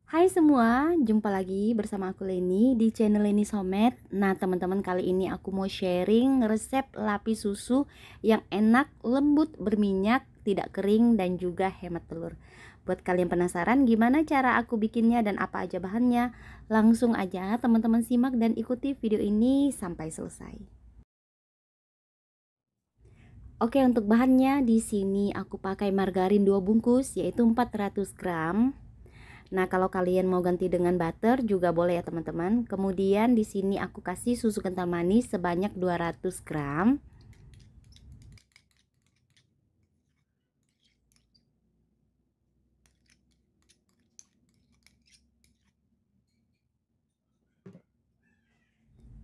Hai semua, jumpa lagi bersama aku Leni di channel Leni Somet. Nah teman-teman, kali ini aku mau sharing resep lapis susu yang enak, lembut, berminyak, tidak kering, dan juga hemat telur. Buat kalian penasaran gimana cara aku bikinnya dan apa aja bahannya, langsung aja teman-teman simak dan ikuti video ini sampai selesai. Oke, untuk bahannya di sini aku pakai margarin 2 bungkus yaitu 400 gram. Nah, kalau kalian mau ganti dengan butter juga boleh ya, teman-teman. Kemudian di sini aku kasih susu kental manis sebanyak 200 gram.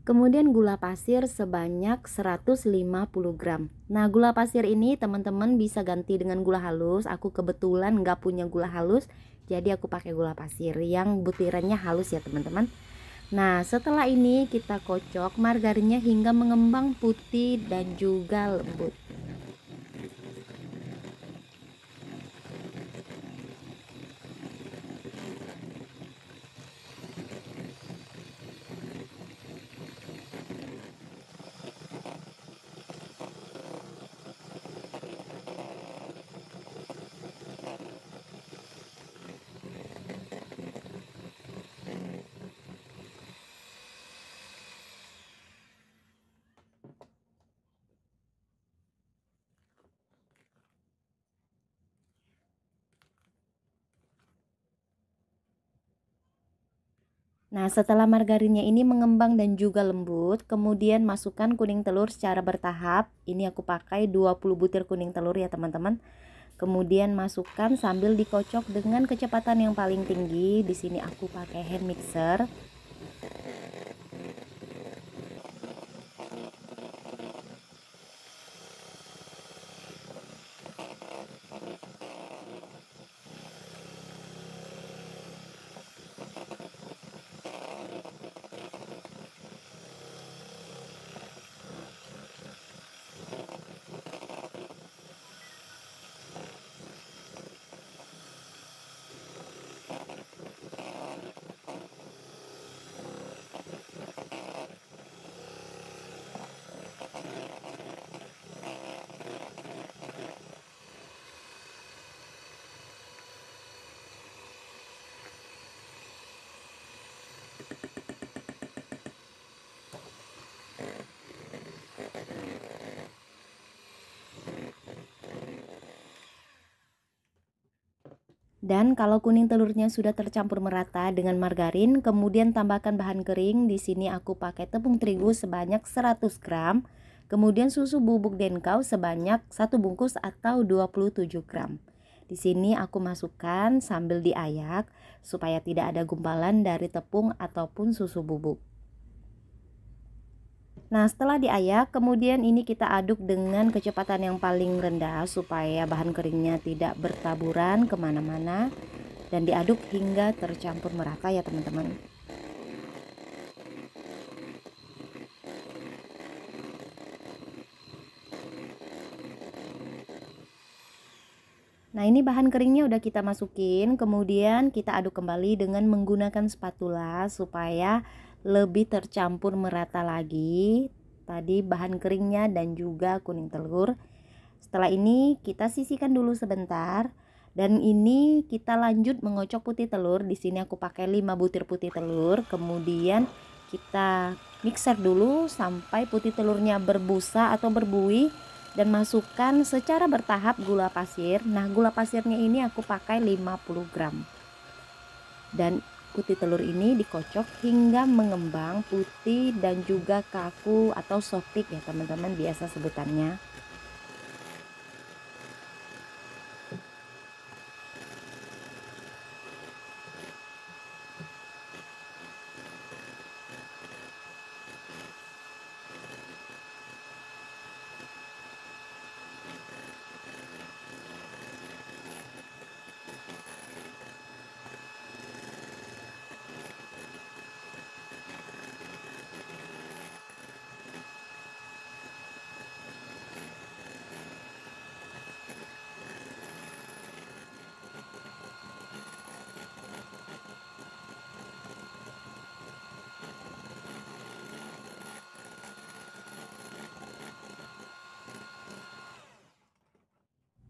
Kemudian gula pasir sebanyak 150 gram. Nah, gula pasir ini teman-teman bisa ganti dengan gula halus. Aku kebetulan nggak punya gula halus, jadi aku pakai gula pasir yang butirannya halus ya, teman-teman. Nah, setelah ini kita kocok margarinnya hingga mengembang putih dan juga lembut. Nah, setelah margarinnya ini mengembang dan juga lembut, kemudian masukkan kuning telur secara bertahap. Ini aku pakai 20 butir kuning telur ya, teman-teman. Kemudian masukkan sambil dikocok dengan kecepatan yang paling tinggi. Di sini aku pakai hand mixer. Dan kalau kuning telurnya sudah tercampur merata dengan margarin, kemudian tambahkan bahan kering. Di sini aku pakai tepung terigu sebanyak 100 gram. Kemudian susu bubuk denkau sebanyak 1 bungkus atau 27 gram. Di sini aku masukkan sambil diayak supaya tidak ada gumpalan dari tepung ataupun susu bubuk. Nah, setelah diayak, kemudian ini kita aduk dengan kecepatan yang paling rendah supaya bahan keringnya tidak bertaburan kemana-mana, dan diaduk hingga tercampur merata ya, teman-teman. Nah, ini bahan keringnya udah kita masukin, kemudian kita aduk kembali dengan menggunakan spatula supaya lebih tercampur merata lagi tadi bahan keringnya dan juga kuning telur. Setelah ini kita sisihkan dulu sebentar, dan ini kita lanjut mengocok putih telur. Di sini aku pakai 5 butir putih telur. Kemudian kita mixer dulu sampai putih telurnya berbusa atau berbuih, dan masukkan secara bertahap gula pasir. Nah, gula pasirnya ini aku pakai 50 gram. Dan putih telur ini dikocok hingga mengembang putih dan juga kaku atau softik ya, teman-teman biasa sebutannya.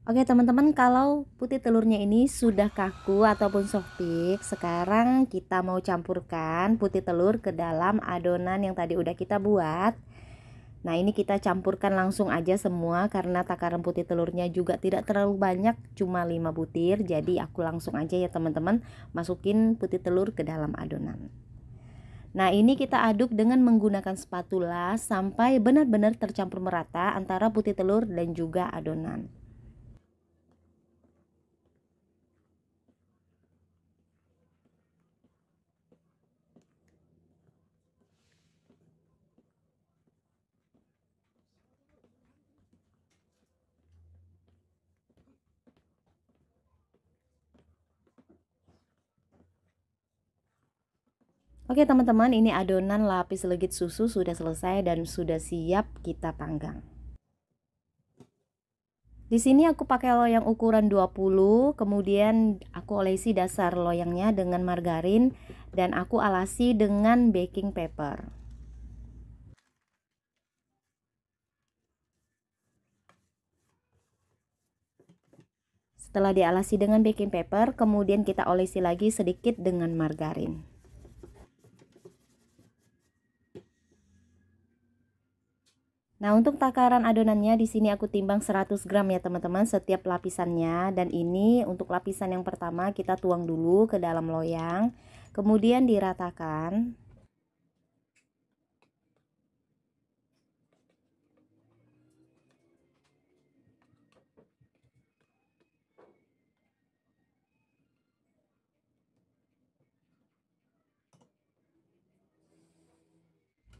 Oke teman-teman, kalau putih telurnya ini sudah kaku ataupun soft peak, sekarang kita mau campurkan putih telur ke dalam adonan yang tadi udah kita buat. Nah ini kita campurkan langsung aja semua karena takaran putih telurnya juga tidak terlalu banyak, cuma 5 butir. Jadi aku langsung aja ya teman-teman masukin putih telur ke dalam adonan. Nah ini kita aduk dengan menggunakan spatula sampai benar-benar tercampur merata antara putih telur dan juga adonan. Oke teman-teman, ini adonan lapis legit susu sudah selesai dan sudah siap kita panggang. Di sini aku pakai loyang ukuran 20, kemudian aku olesi dasar loyangnya dengan margarin dan aku alasi dengan baking paper. Setelah dialasi dengan baking paper, kemudian kita olesi lagi sedikit dengan margarin. Nah, untuk takaran adonannya di sini aku timbang 100 gram ya teman-teman setiap lapisannya, dan ini untuk lapisan yang pertama kita tuang dulu ke dalam loyang, kemudian diratakan.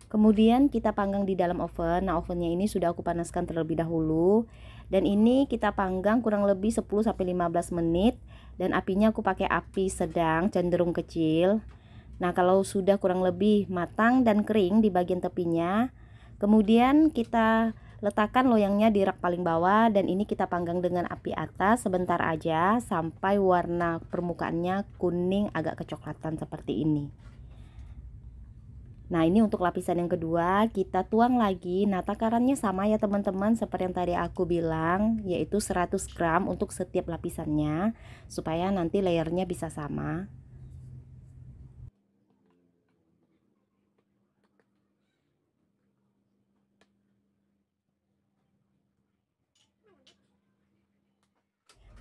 Kemudian kita panggang di dalam oven. Nah, ovennya ini sudah aku panaskan terlebih dahulu. Dan ini kita panggang kurang lebih 10-15 menit. Dan apinya aku pakai api sedang, cenderung kecil. Nah, kalau sudah kurang lebih matang dan kering di bagian tepinya, kemudian kita letakkan loyangnya di rak paling bawah. Dan ini kita panggang dengan api atas sebentar aja sampai warna permukaannya kuning agak kecoklatan seperti ini. Nah ini untuk lapisan yang kedua kita tuang lagi. Nah takarannya sama ya teman-teman seperti yang tadi aku bilang, yaitu 100 gram untuk setiap lapisannya supaya nanti layernya bisa sama.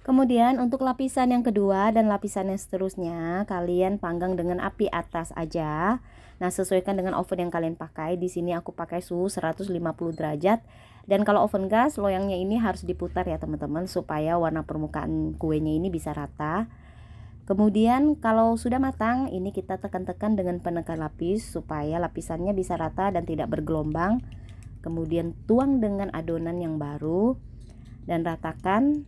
Kemudian untuk lapisan yang kedua dan lapisan yang seterusnya kalian panggang dengan api atas aja. Nah, sesuaikan dengan oven yang kalian pakai. Di sini aku pakai suhu 150 derajat. Dan kalau oven gas, loyangnya ini harus diputar ya teman-teman supaya warna permukaan kuenya ini bisa rata. Kemudian kalau sudah matang, ini kita tekan-tekan dengan penekan lapis supaya lapisannya bisa rata dan tidak bergelombang. Kemudian tuang dengan adonan yang baru dan ratakan.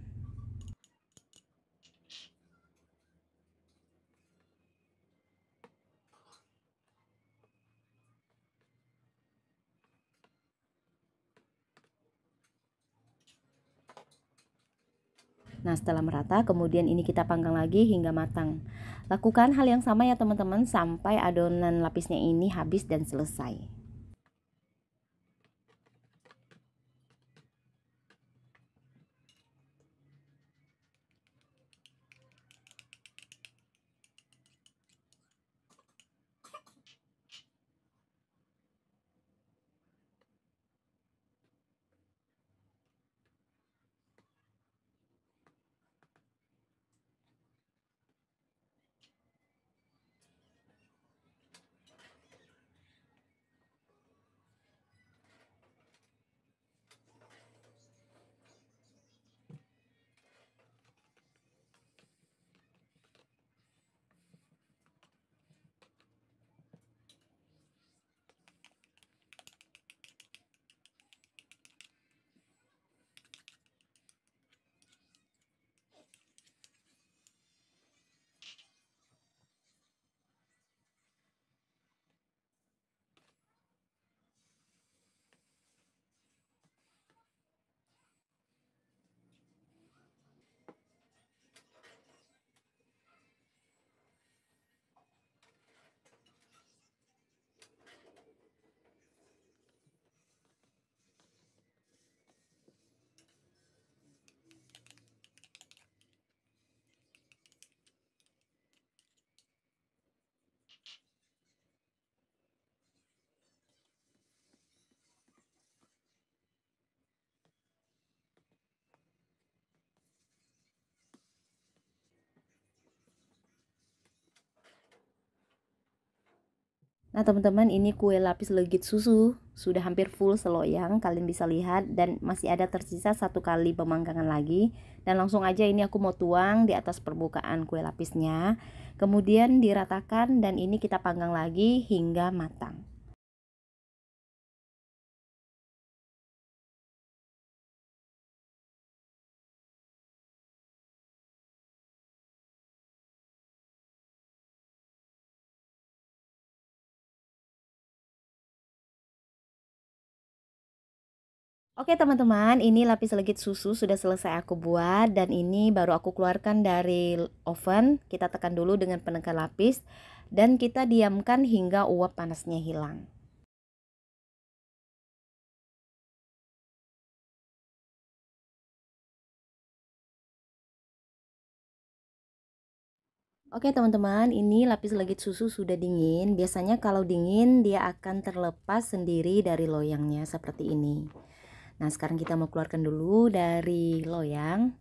Nah, setelah merata, kemudian ini kita panggang lagi hingga matang. Lakukan hal yang sama ya teman-teman sampai adonan lapisnya ini habis dan selesai. Nah teman-teman, ini kue lapis legit susu sudah hampir full seloyang, kalian bisa lihat, dan masih ada tersisa 1 kali pemanggangan lagi. Dan langsung aja ini aku mau tuang di atas permukaan kue lapisnya, kemudian diratakan, dan ini kita panggang lagi hingga matang. Oke teman-teman, ini lapis legit susu sudah selesai aku buat, dan ini baru aku keluarkan dari oven. Kita tekan dulu dengan penekan lapis dan kita diamkan hingga uap panasnya hilang. Oke teman-teman, ini lapis legit susu sudah dingin. Biasanya kalau dingin dia akan terlepas sendiri dari loyangnya seperti ini. Nah sekarang kita mau keluarkan dulu dari loyang.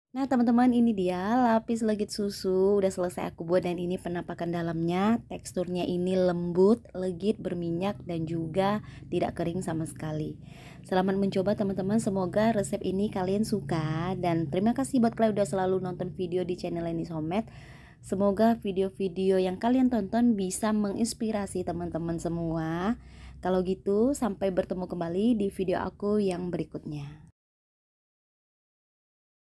Nah teman-teman, ini dia lapis legit susu udah selesai aku buat, dan ini penampakan dalamnya. Teksturnya ini lembut, legit, berminyak, dan juga tidak kering sama sekali. Selamat mencoba teman-teman, semoga resep ini kalian suka, dan terima kasih buat kalian udah selalu nonton video di channel Lenis Homemade. Semoga video-video yang kalian tonton bisa menginspirasi teman-teman semua. Kalau gitu, sampai bertemu kembali di video aku yang berikutnya.